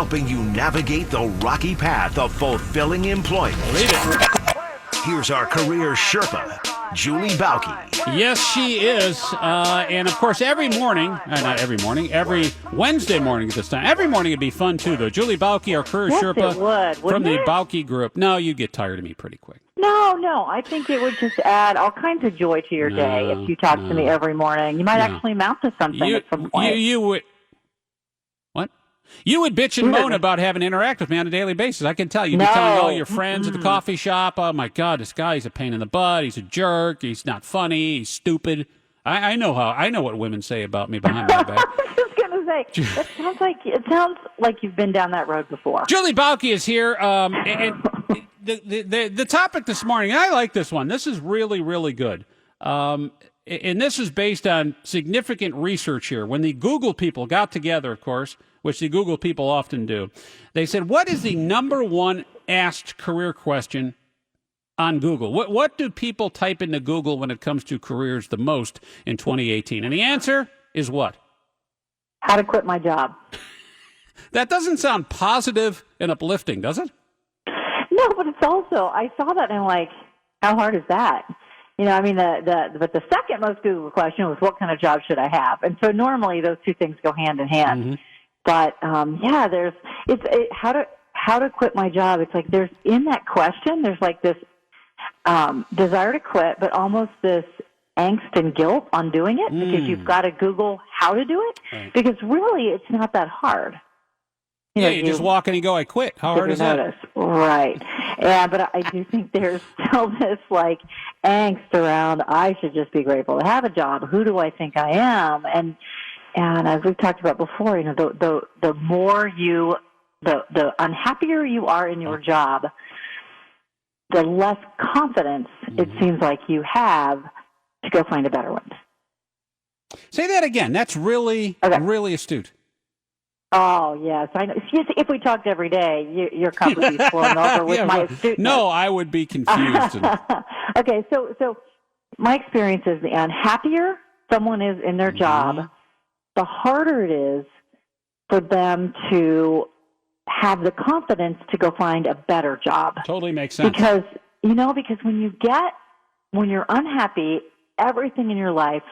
helping you navigate the rocky path of fulfilling employment. Here's our career Sherpa, Julie Bauke. Yes, she is. And, of course, every morning, not every morning, every Wednesday morning at this time. Every morning would be fun, too, though. Julie Bauke, our Career Sherpa from the Bauke Group. No, you get tired of me pretty quick. No. I think it would just add all kinds of joy to your day if you talk to me every morning. You might actually amount to something at some point. You would... What? You would bitch and moan about having to interact with me on a daily basis. I can tell. You'd be telling all your friends at the coffee shop, oh, my God, this guy's a pain in the butt. He's a jerk. He's not funny. He's stupid. I know what women say about me behind my back. I was just going to say, it sounds like you've been down that road before. Julie Bauke is here. And the topic this morning, I like this one. This is really, really good. And this is based on significant research here. When the Google people got together, of course, which the Google people often do, they said, what is the number one asked career question on Google? What do people type into Google when it comes to careers the most in 2018? And the answer is what? How to quit my job. That doesn't sound positive and uplifting, does it? No, but it's also, I saw that and I'm like, how hard is that? You know, I mean, but the second most Google question was, what kind of job should I have? And so normally those two things go hand in hand. Mm-hmm. But how to quit my job. It's like there's in that question, there's like this desire to quit, but almost this angst and guilt on doing it because you've got to Google how to do it. Right. Because really, it's not that hard. You just walk and you go, I quit. How hard is that? Right. Yeah, but I do think there's still this like angst around, I should just be grateful to have a job. Who do I think I am? And as we've talked about before, you know, the more the unhappier you are in your job, the less confidence it seems like you have to go find a better one. Say that again. That's really, really astute. Oh, yes. I know. If we talked every day, your cup would be flowing over with my astuteness. No, I would be confused. Okay, so my experience is the unhappier someone is in their job, the harder it is for them to have the confidence to go find a better job. Totally makes sense. Because when you're unhappy, everything in your life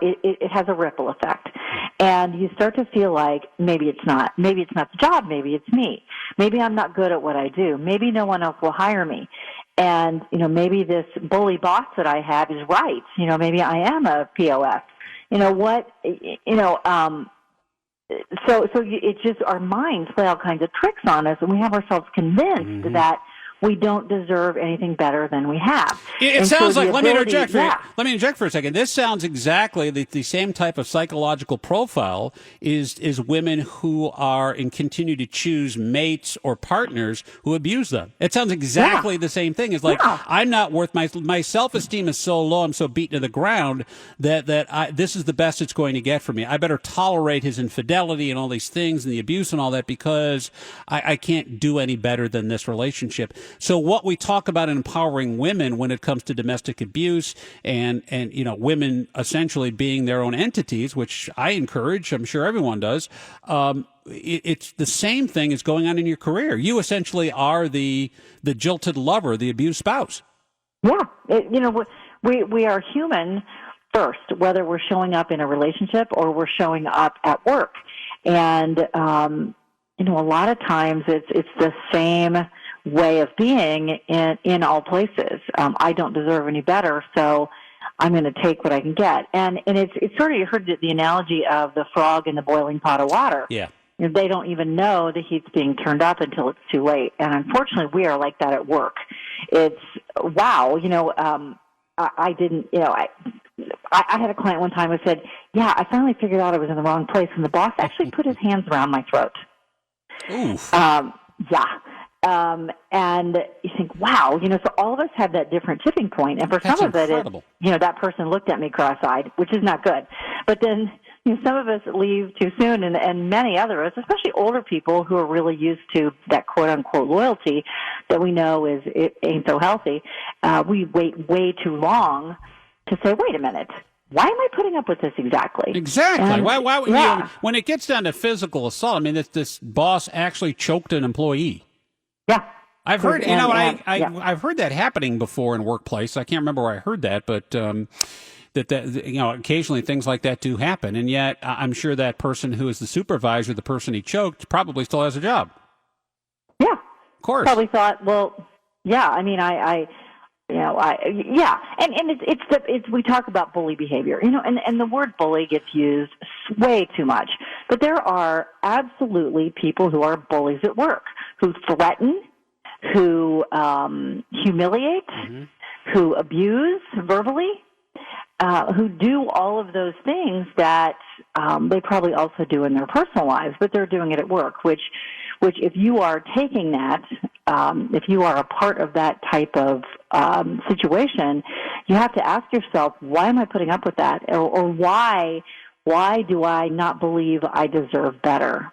it has a ripple effect. And you start to feel like maybe it's not the job, maybe it's me. Maybe I'm not good at what I do. Maybe no one else will hire me. And, maybe this bully boss that I have is right. Maybe I am a POS. So it's just our minds play all kinds of tricks on us, and we have ourselves convinced that we don't deserve anything better than we have. It sounds like, let me interject for a second. This sounds exactly the same type of psychological profile is women who are and continue to choose mates or partners who abuse them. It sounds exactly the same thing. It's like, I'm not worth my self-esteem is so low, I'm so beaten to the ground that this is the best it's going to get for me. I better tolerate his infidelity and all these things and the abuse and all that because I can't do any better than this relationship. So what we talk about in empowering women when it comes to domestic abuse and women essentially being their own entities, which I encourage, I'm sure everyone does, it's the same thing as going on in your career. You essentially are the jilted lover, the abused spouse. Yeah. We are human first, whether we're showing up in a relationship or we're showing up at work. And, a lot of times it's the same way of being in all places. I don't deserve any better, so I'm going to take what I can get. And it's sort of, you heard the analogy of the frog in the boiling pot of water. Yeah. They don't even know the heat's being turned up until it's too late. And unfortunately, we are like that at work. It's, wow, I didn't, I had a client one time who said, I finally figured out I was in the wrong place, and the boss actually put his hands around my throat. Oof. And you think, wow, so all of us have that different tipping point. And for some of it, that person looked at me cross-eyed, which is not good. But then some of us leave too soon, and many others, especially older people who are really used to that quote-unquote loyalty that we know it ain't so healthy, we wait way too long to say, wait a minute, why am I putting up with this exactly? Exactly. And, why yeah. you know, when it gets down to physical assault, I mean, this boss actually choked an employee. Yeah. I've heard, Yeah. I've heard that happening before in workplace. I can't remember where I heard that, but that you know, occasionally things like that do happen, and yet I'm sure that person who is the supervisor, the person he choked, probably still has a job. Yeah. Of course. Probably thought, well, yeah. I mean, yeah. And it's we talk about bully behavior, you know, and the word bully gets used way too much. But there are absolutely people who are bullies at work, who threaten, who humiliate, who abuse verbally, who do all of those things that they probably also do in their personal lives, but they're doing it at work, which if you are taking that, if you are a part of that type of situation, you have to ask yourself, why am I putting up with that? Or why do I not believe I deserve better?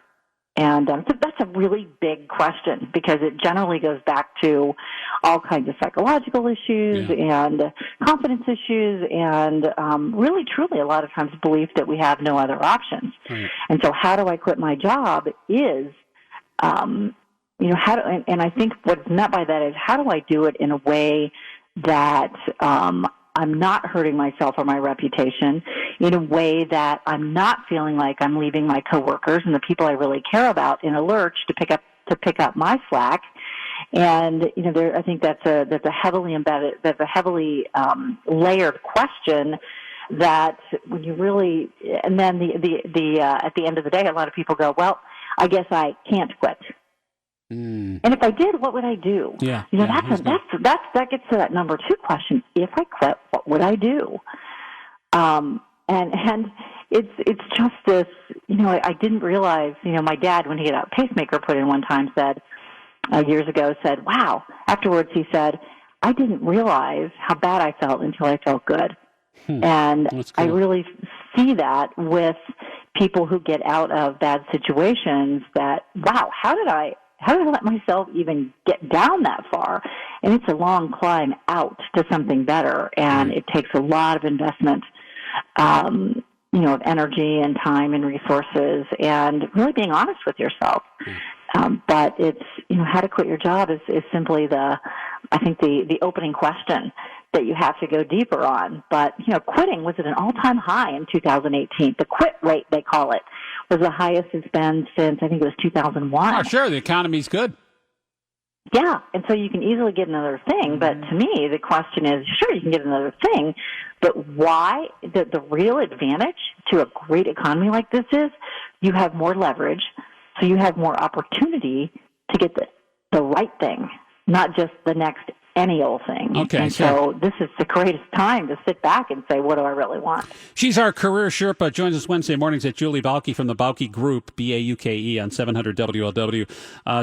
And so that's a really big question, because it generally goes back to all kinds of psychological issues and confidence issues and really, truly, a lot of times belief that we have no other options. Right. And so how do I quit my job is, you know, and I think what's meant by that is, how do I do it in a way that I'm not hurting myself or my reputation, in a way that I'm not feeling like I'm leaving my coworkers and the people I really care about in a lurch to pick up my slack. And you know, I think that's a heavily layered question. That when you really, and then at the end of the day, a lot of people go, well, I guess I can't quit. And if I did, what would I do? Yeah, you know, that gets to that number 2 question. If I quit, what would I do? And it's just this, you know, I didn't realize, you know, my dad, when he had a pacemaker put in one time, said, years ago, said, wow. Afterwards, he said, I didn't realize how bad I felt until I felt good. And That's cool. I really see that with people who get out of bad situations, that, wow, how did I let myself even get down that far? And it's a long climb out to something better, and it takes a lot of investment, you know, of energy and time and resources, and really being honest with yourself. But it's, you know, how to quit your job is simply the opening question that you have to go deeper on. But, you know, quitting was at an all-time high in 2018. The quit rate, they call it, was the highest it's been since, I think it was 2001. Oh, sure, the economy's good. Yeah, and so you can easily get another thing, but to me, the question is, sure, you can get another thing, but why? The real advantage to a great economy like this is you have more leverage, so you have more opportunity to get the right thing, not just the next any old thing. Okay, and so this is the greatest time to sit back and say, what do I really want? She's our career Sherpa. Joins us Wednesday mornings at Julie Bauke from the Bauke Group, Bauke, on 700 WLW.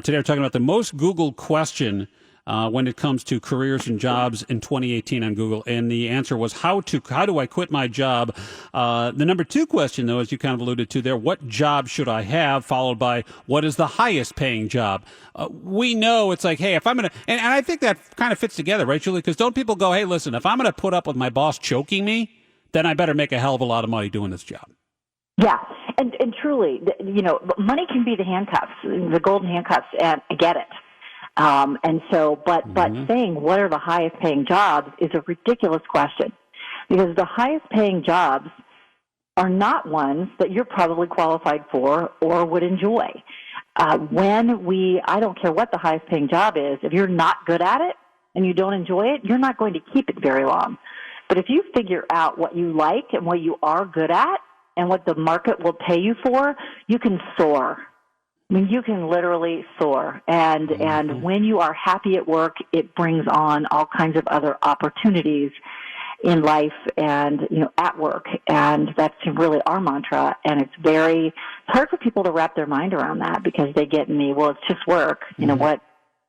Today we're talking about the most Googled question when it comes to careers and jobs in 2018 on Google, and the answer was how do I quit my job? The number 2 question, though, as you kind of alluded to there, what job should I have? Followed by what is the highest paying job? We know it's like, hey, if I'm gonna, and I think that kind of fits together, right, Julie? Because don't people go, hey, listen, if I'm gonna put up with my boss choking me, then I better make a hell of a lot of money doing this job. Yeah, and truly, you know, money can be the handcuffs, the golden handcuffs, and I get it. And so, but saying what are the highest paying jobs is a ridiculous question, because the highest paying jobs are not ones that you're probably qualified for or would enjoy. I don't care what the highest paying job is, if you're not good at it and you don't enjoy it, you're not going to keep it very long. But if you figure out what you like and what you are good at and what the market will pay you for, you can soar. I mean, you can literally soar, and when you are happy at work, it brings on all kinds of other opportunities in life and, you know, at work, and that's really our mantra, and it's hard for people to wrap their mind around that, because they get in well, it's just work, you know what,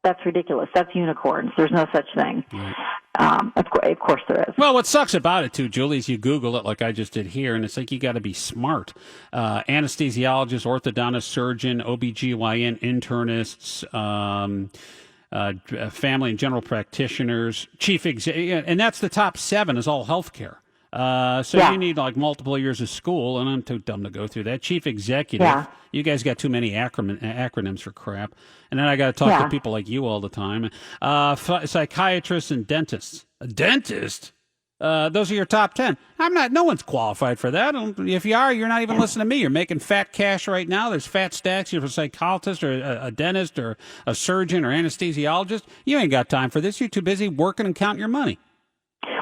that's ridiculous, that's unicorns, there's no such thing. Of course there is. Well, what sucks about it, too, Julie, is you Google it like I just did here, and it's like you got to be smart. Anesthesiologist, orthodontist, surgeon, OBGYN, internists, family and general practitioners, and that's the top 7 is all healthcare. So Yeah. you need like multiple years of school, and I'm too dumb to go through that. Chief executive. Yeah. You guys got too many acronyms for crap. And then I got to talk to people like you all the time. Psychiatrists and dentists. A dentist? Those are your top 10. No one's qualified for that. If you are, you're not even listening to me. You're making fat cash right now. There's fat stacks. You're a psychologist or a dentist or a surgeon or anesthesiologist. You ain't got time for this. You're too busy working and counting your money.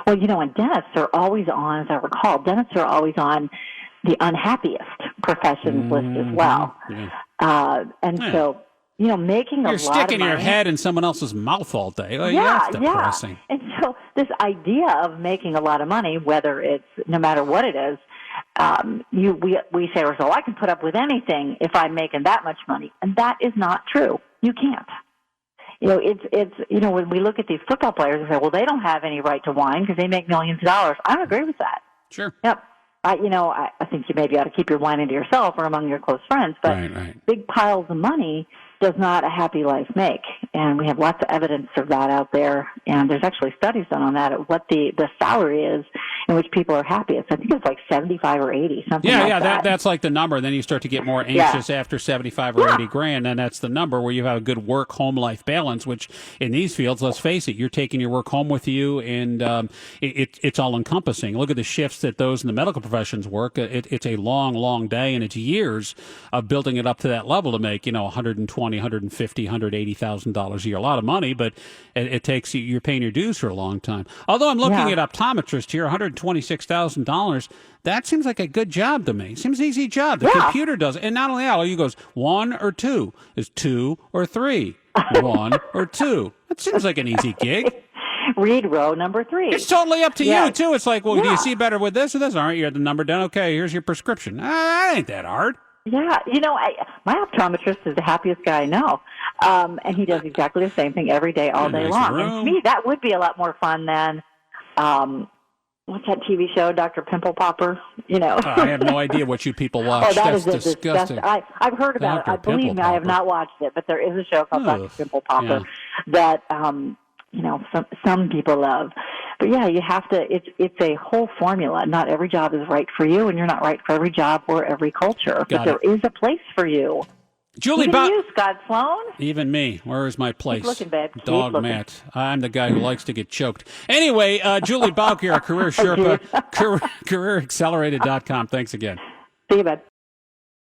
Well, and dentists are always on, as I recall, dentists are always on the unhappiest professions list as well. Yeah. So, making a lot of money. You're sticking your head in someone else's mouth all day. Well, that's depressing. And so this idea of making a lot of money, whether it's, no matter what it is, we say to ourselves, I can put up with anything if I'm making that much money. And that is not true. You can't. When we look at these football players and say, well, they don't have any right to whine because they make millions of dollars. I don't agree with that. Sure. Yep. I think you maybe ought to keep your whining to yourself or among your close friends, but big piles of money does not a happy life make. And we have lots of evidence of that out there. And there's actually studies done on that, at what the salary is in which people are happiest. I think it's like 75 or 80, something like that. Yeah, that's like the number. And then you start to get more anxious after 75 or 80 grand. And that's the number where you have a good work-home life balance, which in these fields, let's face it, you're taking your work home with you, and it's all-encompassing. Look at the shifts that those in the medical professions work. It's a long, long day, and it's years of building it up to that level to make, $120,000, $150,000, $180,000 a year. A lot of money, but it takes you're paying your dues for a long time. Although I'm looking at optometrist here, $126,000. That seems like a good job to me. Seems an easy job. The computer does it. And not only that, you goes 1 or 2. Is 2 or 3? 1 or 2. That seems like an easy gig. Read row number 3. It's totally up to you, too. It's like, well, do you see better with this or this? All right, you got the number done. Okay, here's your prescription. That ain't that hard. Yeah, my optometrist is the happiest guy I know, and he does exactly the same thing every day, all day long. And to me, that would be a lot more fun than, what's that TV show, Dr. Pimple Popper? I have no idea what you people watch. That's disgusting. I've heard about it. Believe me, I have not watched it, but there is a show called Dr. Pimple Popper that some people love. But you have to, it's a whole formula. Not every job is right for you, and you're not right for every job or every culture. But there is a place for you. Julie Even you, Scott Sloan. Even me. Where is my place? Keep looking, babe. Dog Matt. I'm the guy who likes to get choked. Anyway, Julie Bauke, our Career Sherpa, careeraccelerated.com. Thanks again. See you, bud.